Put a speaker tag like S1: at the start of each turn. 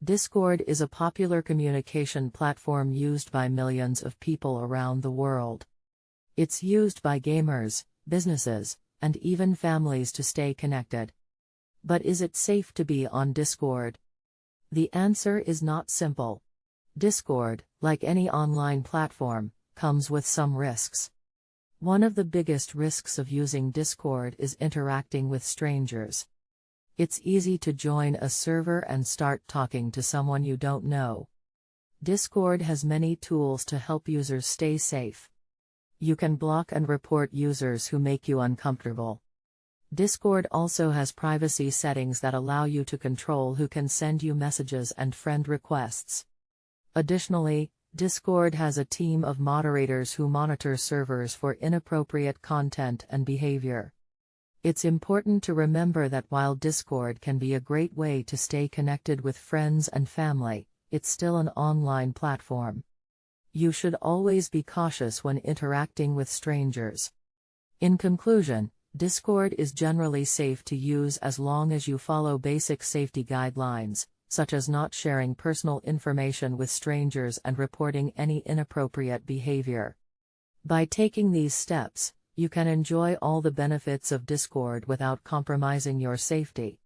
S1: Discord is a popular communication platform used by millions of people around the world. It's used by gamers, businesses, and even families to stay connected. But is it safe to be on Discord? The answer is not simple. Discord, like any online platform, comes with some risks. One of the biggest risks of using Discord is interacting with strangers. It's easy to join a server and start talking to someone you don't know. Discord has many tools to help users stay safe. You can block and report users who make you uncomfortable. Discord also has privacy settings that allow you to control who can send you messages and friend requests. Additionally, Discord has a team of moderators who monitor servers for inappropriate content and behavior. It's important to remember that while Discord can be a great way to stay connected with friends and family, it's still an online platform. You should always be cautious when interacting with strangers. In conclusion, Discord is generally safe to use as long as you follow basic safety guidelines, such as not sharing personal information with strangers and reporting any inappropriate behavior. By taking these steps, you can enjoy all the benefits of Discord without compromising your safety.